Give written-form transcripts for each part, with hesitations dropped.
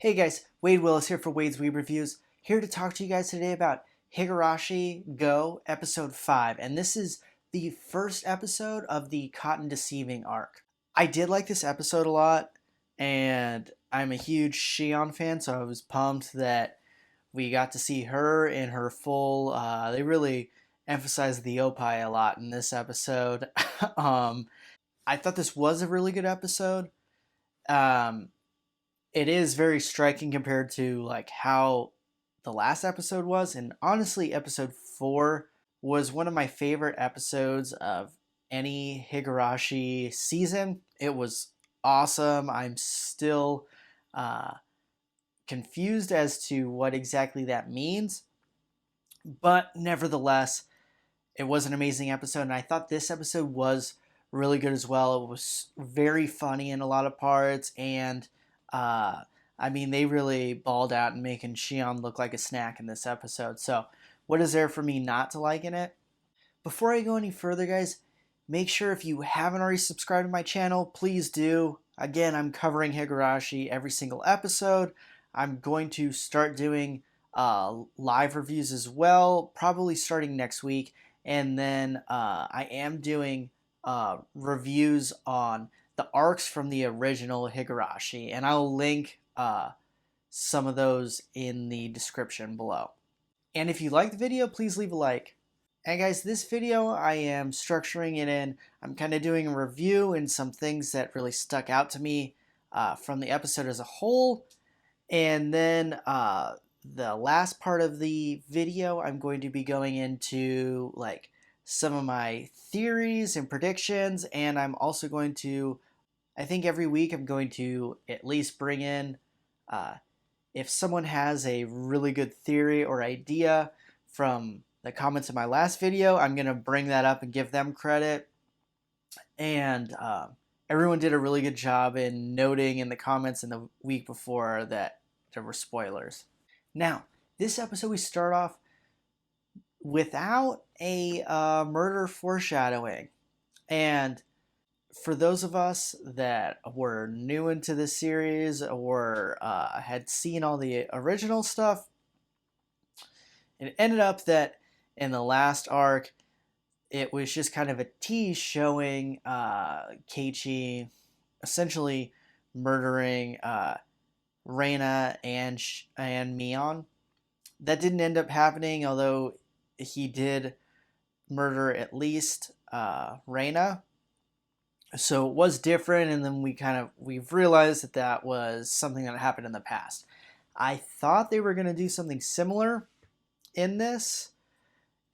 Hey guys, Wade Willis here for Wade's Weeb Reviews, here to talk to you guys today about Higurashi Gou Episode 5, and this is the first episode of the Cotton Deceiving arc. I did like this episode a lot, and I'm a huge Shion fan, so I was pumped that we got to see her in her full, they really emphasized the Opie a lot in this episode. um, I thought this was a really good episode. Um, it is very striking compared to like how the last episode was, and honestly episode 4 was one of my favorite episodes of any Higurashi season. It was awesome. I'm still uh, confused as to what exactly that means, but nevertheless it was an amazing episode, and I thought this episode was really good as well. It was very funny in a lot of parts, and uh, I mean, they really balled out in making Shion look like a snack in this episode. So, what is there for me not to like in it? Before I go any further, guys, make sure if you haven't already subscribed to my channel, please do. Again, I'm covering Higurashi every single episode. I'm going to start doing live reviews as well, probably starting next week. And then I am doing reviews on the arcs from the original Higurashi, and I'll link some of those in the description below. And if you like the video, please leave a like. And guys, this video I am structuring it in, I'm kind of doing a review and some things that really stuck out to me from the episode as a whole. And then the last part of the video, I'm going to be going into like some of my theories and predictions, and I'm also going to, I think every week I'm going to at least bring in uh, if someone has a really good theory or idea from the comments of my last video, I'm going to bring that up and give them credit. And everyone did a really good job in noting in the comments in the week before that there were spoilers. Now, this episode we start off without a murder foreshadowing. And for those of us that were new into this series or had seen all the original stuff, it ended up that in the last arc, it was just kind of a tease showing Keiichi essentially murdering Reina and Mion. That didn't end up happening, although he did murder at least Reina. So it was different, and then we've realized that that was something that happened in the past. I thought they were going to do something similar in this,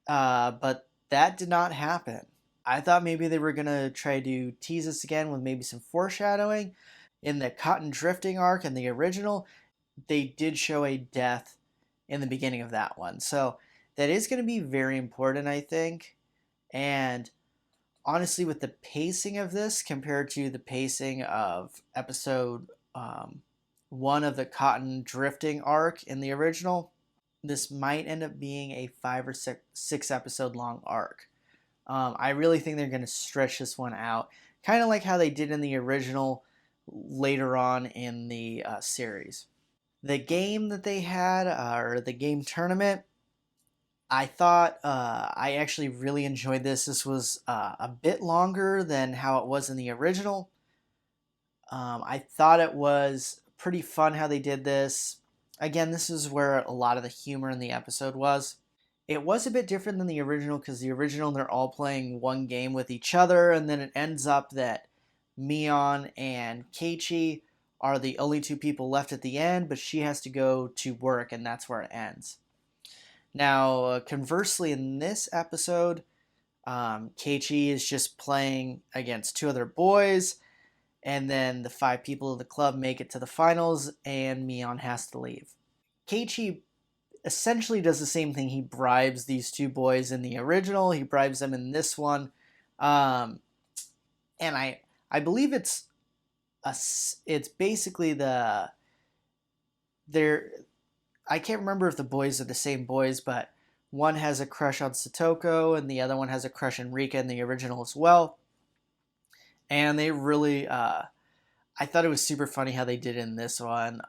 but that did not happen. I thought maybe they were going to try to tease us again with maybe some foreshadowing. In the Cotton Drifting arc in the original, they did show a death in the beginning of that one. So that is going to be very important, I think. And honestly, with the pacing of this compared to the pacing of episode 1 of the Cotton Drifting arc in the original, this might end up being a 5 or 6 episode long arc. I really think they're going to stretch this one out, kind of like how they did in the original later on in the series. The game that they had, or the game tournament, I thought I actually really enjoyed this. This was a bit longer than how it was in the original. I thought it was pretty fun how they did this. Again, this is where a lot of the humor in the episode was. It was a bit different than the original because the original they're all playing one game with each other, and then it ends up that Mion and Keiichi are the only 2 people left at the end, but she has to go to work, and that's where it ends. Now, conversely, in this episode, Keiichi is just playing against 2 other boys, and then the 5 people of the club make it to the finals, and Mion has to leave. Keiichi essentially does the same thing. He bribes these 2 boys in the original. He bribes them in this one, and I believe it's basically they're I can't remember if the boys are the same boys, but one has a crush on Satoko and the other one has a crush on Rika in the original as well. And they really, I thought it was super funny how they did in this one.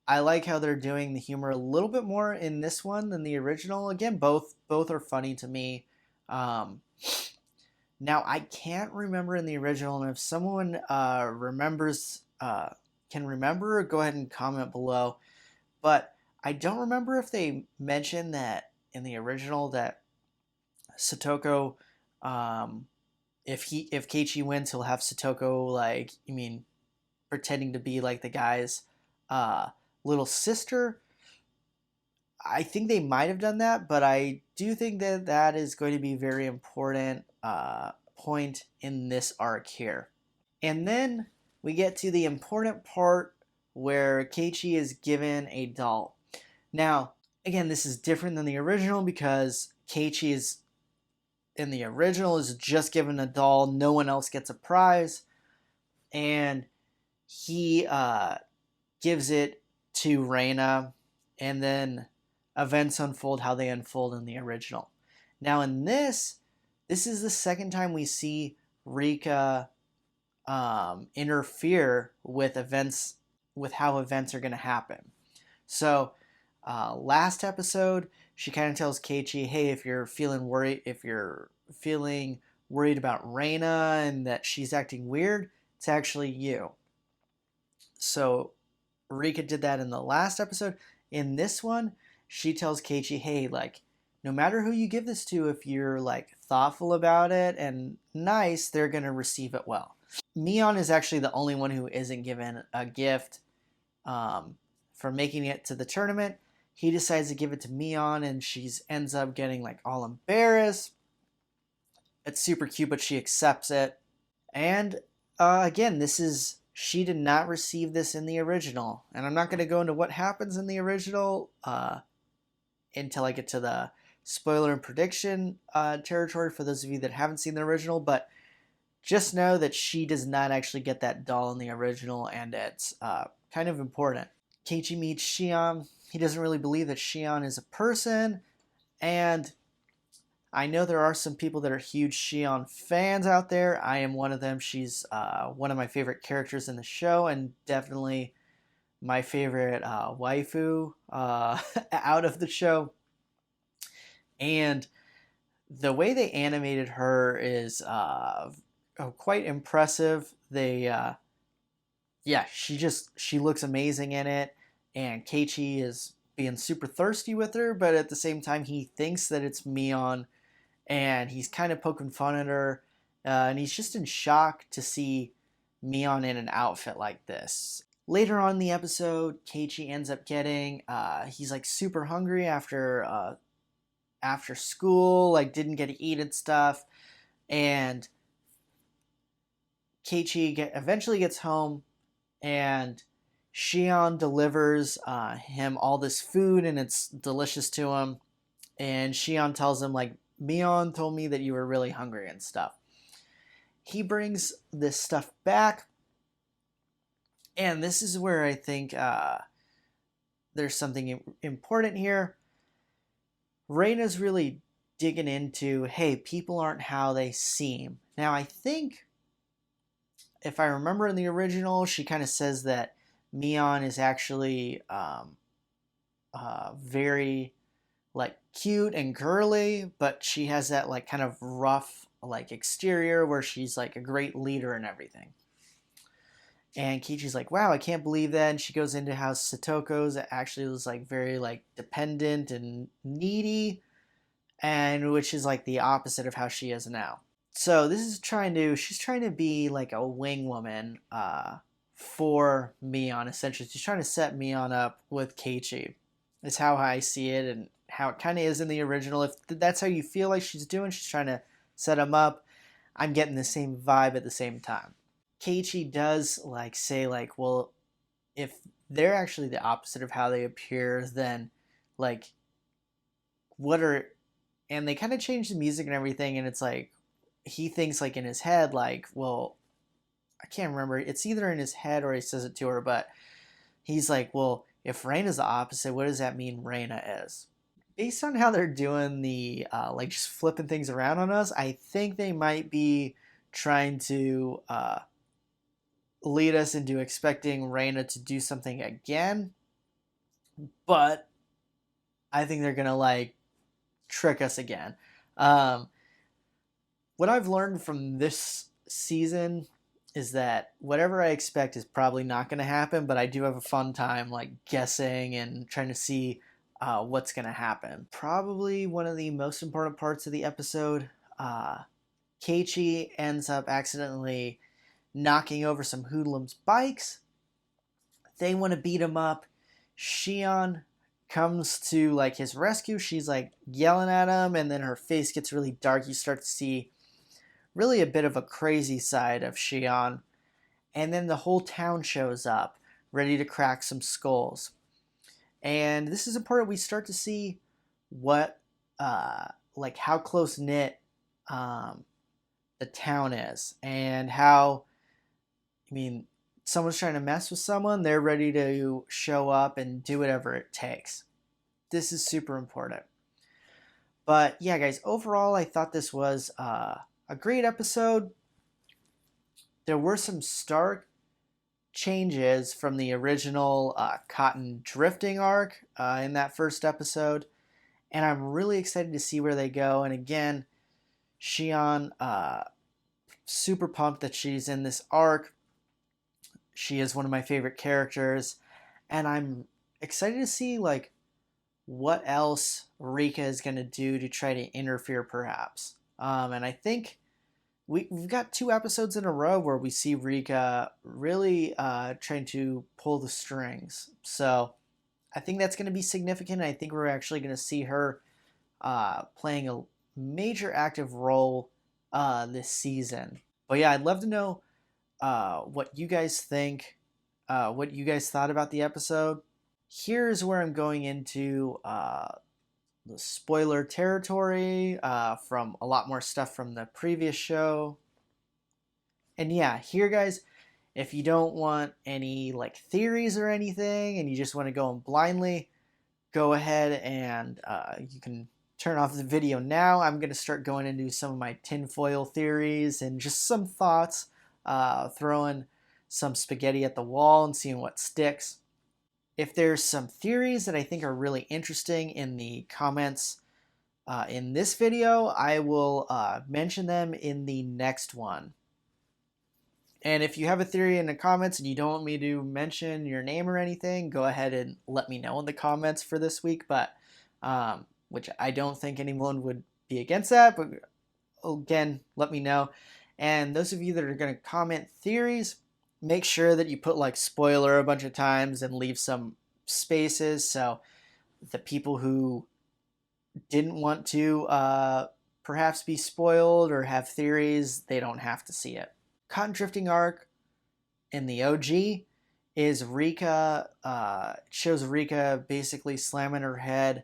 I like how they're doing the humor a little bit more in this one than the original. Again, both are funny to me. Um, Now I can't remember in the original, and if someone remembers, can remember, go ahead and comment below. But I don't remember if they mentioned that in the original that Satoko, um, if Keiichi wins, he'll have Satoko like, pretending to be like the guy's uh, little sister. I think they might have done that, but I do think that that is going to be a very important point in this arc here. And then we get to the important part where Keiichi is given a doll. Now, again, this is different than the original because Keiichi is in the original is just given a doll. No one else gets a prize, and he gives it to Reina, and then events unfold how they unfold in the original. Now, in this is the second time we see Rika interfere with events, with how events are going to happen. So, last episode, she kind of tells Keiichi, "Hey, if you're feeling worried, if you're feeling worried about Reina and that she's acting weird, it's actually you." So, Rika did that in the last episode. In this one, she tells Keiichi, "Hey, like, no matter who you give this to, if you're like thoughtful about it and nice, they're gonna receive it well." Mion is actually the only one who isn't given a gift for making it to the tournament. He decides to give it to Mion, and she ends up getting like all embarrassed. It's super cute, but she accepts it. And again, this is she did not receive this in the original, and I'm not going to go into what happens in the original until I get to the spoiler and prediction territory for those of you that haven't seen the original. But just know that she does not actually get that doll in the original, and it's kind of important. Keiichi meets Shion. He doesn't really believe that Shion is a person, and I know there are some people that are huge Shion fans out there. I am one of them. She's one of my favorite characters in the show, and definitely my favorite waifu out of the show. And the way they animated her is quite impressive. She looks amazing in it, and Keiichi is being super thirsty with her, but at the same time he thinks that it's Mion, and he's kind of poking fun at her, and he's just in shock to see Mion in an outfit like this. Later on in the episode, Keiichi ends up getting he's like super hungry after school, like didn't get to eat and stuff, and Keiichi eventually gets home, and Shion delivers him all this food, and it's delicious to him. And Shion tells him, like, Mion told me that you were really hungry and stuff. He brings this stuff back, and this is where I think there's something important here. Reina's really digging into, hey, people aren't how they seem. Now, I think, if I remember in the original, she kind of says that Mion is actually very like cute and girly, but she has that like kind of rough like exterior where she's like a great leader and everything. And Keiichi's like, wow, I can't believe that. And she goes into how Satoko's actually was like very like dependent and needy, and which is like the opposite of how she is now. So she's trying to be like a wing woman for Mion, essentially. She's trying to set Mion up with Keiichi. Is how I see it, and how it kind of is in the original. If that's how you feel like she's doing, she's trying to set him up. I'm getting the same vibe at the same time. Keiichi does like say like, well, if they're actually the opposite of how they appear, then like what are, and they kind of change the music and everything, and it's like he thinks like in his head like, well, I can't remember, it's either in his head or he says it to her, but he's like, well, if Reina's the opposite, what does that mean Reina is? Based on how they're doing the like just flipping things around on us, I think they might be trying to lead us into expecting Reina to do something again. but I think they're gonna like trick us again. Um, what I've learned from this season is that whatever I expect is probably not going to happen, but I do have a fun time like guessing and trying to see what's going to happen. Probably one of the most important parts of the episode. Keiichi ends up accidentally knocking over some hoodlums' bikes. They want to beat him up. Shion comes to like his rescue. She's like yelling at him, and then her face gets really dark. You start to see really a bit of a crazy side of Shion. And then the whole town shows up, ready to crack some skulls. And this is important. We start to see what, like, how close knit um, the town is, and how, I mean, someone's trying to mess with someone, they're ready to show up and do whatever it takes. This is super important. But yeah, guys, overall, I thought this was a great episode. There were some stark changes from the original cotton drifting arc in that first episode, and I'm really excited to see where they go. And again, Shion, super pumped that she's in this arc. She is one of my favorite characters, and I'm excited to see like what else Rika is going to do to try to interfere, perhaps. And I think we've got 2 episodes in a row where we see Rika really trying to pull the strings. So I think that's going to be significant. I think we're actually going to see her playing a major active role this season. But yeah, I'd love to know what you guys think, what you guys thought about the episode. Here's where I'm going into the spoiler territory from a lot more stuff from the previous show. And yeah, here, guys, if you don't want any like theories or anything and you just want to go in blindly, go ahead and you can turn off the video now. I'm going to start going into some of my tinfoil theories and just some thoughts, throwing some spaghetti at the wall and seeing what sticks. If there's some theories that I think are really interesting in the comments in this video, I will mention them in the next one. And if you have a theory in the comments and you don't want me to mention your name or anything, go ahead and let me know in the comments for this week. But which I don't think anyone would be against that. But again, let me know. And those of you that are going to comment theories, make sure that you put like spoiler a bunch of times and leave some spaces so the people who didn't want to perhaps be spoiled or have theories, they don't have to see it. Cotton drifting arc in the OG is Rika, shows Rika basically slamming her head,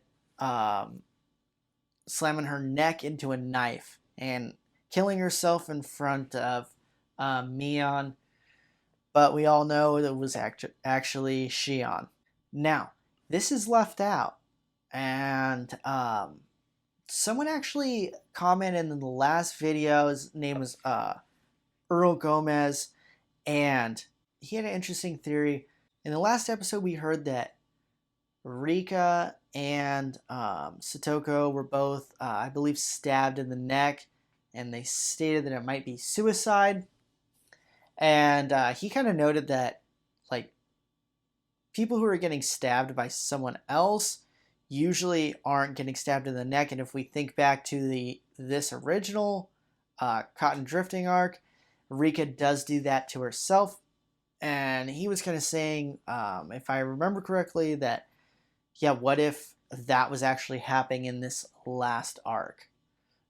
slamming her neck into a knife and killing herself in front of Mion. But we all know it was actually Shion. Now, this is left out. And someone actually commented in the last video, his name was Earl Gomez, and he had an interesting theory. In the last episode, we heard that Rika and Satoko were both, I believe, stabbed in the neck, and they stated that it might be suicide. And he kind of noted that, like, people who are getting stabbed by someone else usually aren't getting stabbed in the neck. And if we think back to this original cotton drifting arc, Rika does do that to herself. And he was kind of saying, if I remember correctly, that, yeah, what if that was actually happening in this last arc?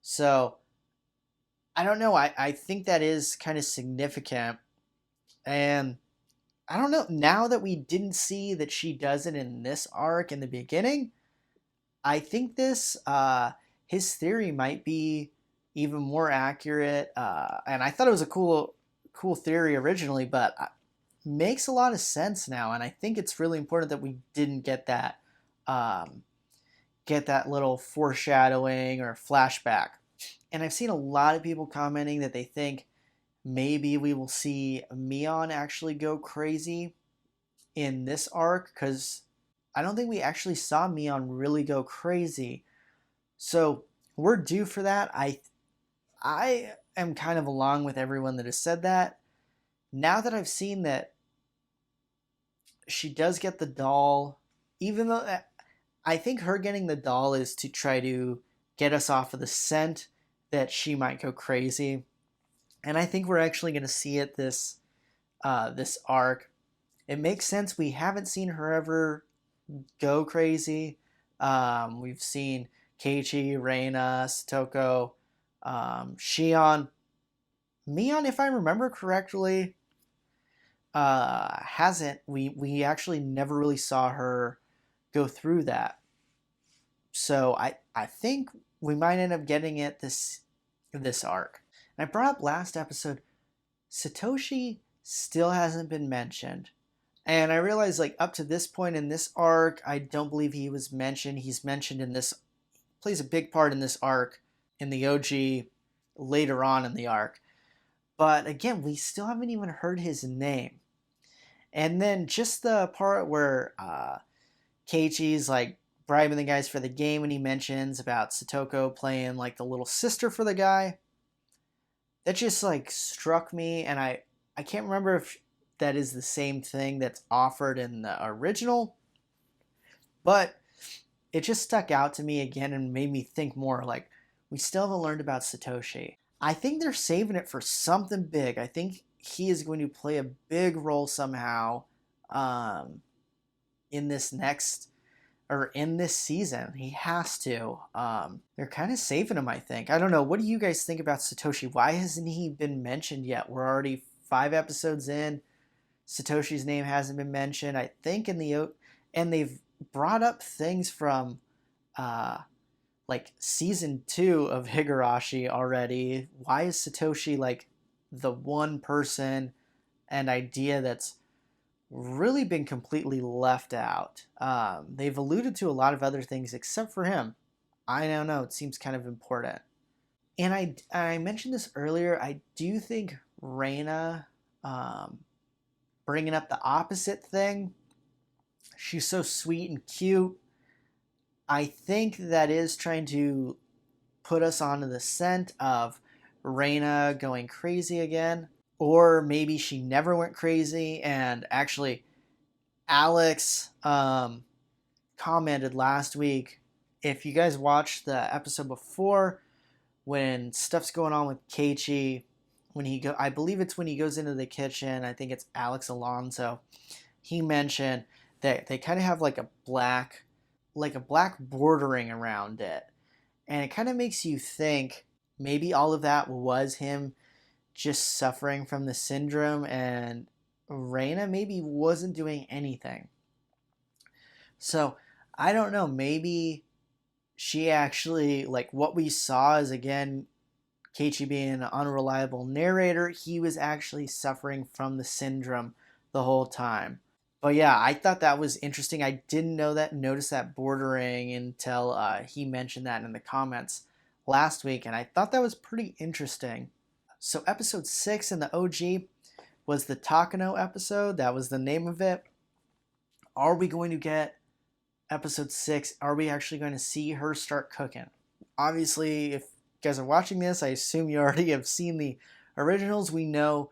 So I don't know. I think that is kind of significant. And I don't know. Now that we didn't see that she does it in this arc in the beginning, I think this his theory might be even more accurate. And I thought it was a cool theory originally, but makes a lot of sense now. And I think it's really important that we didn't get that little foreshadowing or flashback. And I've seen a lot of people commenting that they think maybe we will see Mion actually go crazy in this arc, because I don't think we actually saw Mion really go crazy. So we're due for that. I am kind of along with everyone that has said that. Now that I've seen that she does get the doll, even though I think her getting the doll is to try to get us off of the scent that she might go crazy. And I think we're actually going to see it this arc. It makes sense. We haven't seen her ever go crazy. We've seen Keiichi, Reina, Satoko, Shion, Mion, if I remember correctly, hasn't. We actually never really saw her go through that. So I think we might end up getting it this arc. And I brought up last episode, Satoshi still hasn't been mentioned. And I realized, like, up to this point in this arc, I don't believe he was mentioned. He's mentioned in this, plays a big part in this arc, in the OG, later on in the arc. But again, we still haven't even heard his name. And then just the part where Keiichi's like bribing the guys for the game, and he mentions about Satoko playing like the little sister for the guy. That just like struck me, and I can't remember if that is the same thing that's offered in the original, but it just stuck out to me again and made me think more. Like, we still haven't learned about Satoshi. I think they're saving it for something big. I think he is going to play a big role somehow in this next, or in this season. He has to. They're kind of saving him, I think. I don't know. What do you guys think about Satoshi? Why hasn't he been mentioned yet? We're already 5 episodes in. Satoshi's name hasn't been mentioned. I think and they've brought up things from like season 2 of Higurashi already. Why is Satoshi like the one person and idea that's really been completely left out? They've alluded to a lot of other things except for him. I don't know. It seems kind of important. And I mentioned this earlier. I do think Reina bringing up the opposite thing. She's so sweet and cute. I think that is trying to put us onto the scent of Reina going crazy again. Or maybe she never went crazy, and actually Alex commented last week, if you guys watched the episode before, when stuff's going on with Keiichi, I believe it's when he goes into the kitchen, I think it's Alex Alonso, he mentioned that they kind of have like a black bordering around it. And it kind of makes you think maybe all of that was him just suffering from the syndrome, and Reina maybe wasn't doing anything. So I don't know, maybe she actually, like, what we saw is, again, Keiichi being an unreliable narrator, he was actually suffering from the syndrome the whole time. But yeah, I thought that was interesting. I didn't notice that bordering until he mentioned that in the comments last week, and I thought that was pretty interesting. So episode 6 in the OG was the Takano episode. That was the name of it. Are we going to get episode 6? Are we actually going to see her start cooking? Obviously, if you guys are watching this, I assume you already have seen the originals. We know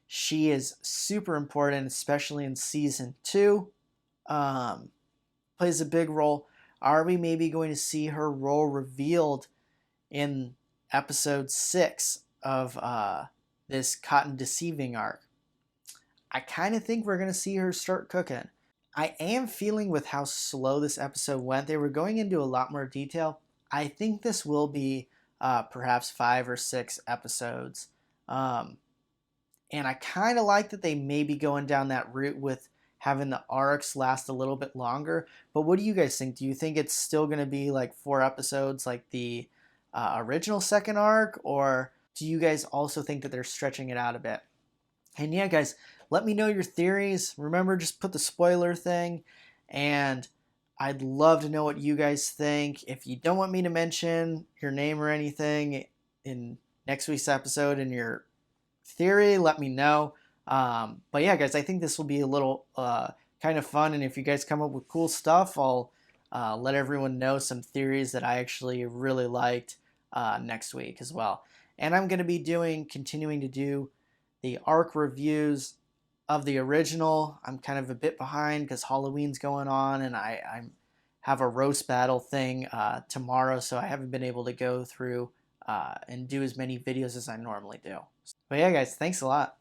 she is super important, especially in season 2. Plays a big role. Are we maybe going to see her role revealed in episode 6 of this Cotton Deceiving arc? I kind of think we're going to see her start cooking. I am feeling, with how slow this episode went, they were going into a lot more detail. I think this will be perhaps 5 or 6 episodes. And I kind of like that they may be going down that route with having the arcs last a little bit longer. But what do you guys think? Do you think it's still going to be like 4 episodes like the original second arc? Or do you guys also think that they're stretching it out a bit? And yeah, guys, let me know your theories. Remember, just put the spoiler thing. And I'd love to know what you guys think. If you don't want me to mention your name or anything in next week's episode in your theory, let me know. But yeah, guys, I think this will be a little kind of fun. And if you guys come up with cool stuff, I'll let everyone know some theories that I actually really liked next week as well. And I'm going to be continuing to do the arc reviews of the original. I'm kind of a bit behind because Halloween's going on, and I have a roast battle thing tomorrow, so I haven't been able to go through and do as many videos as I normally do. But yeah, guys, thanks a lot.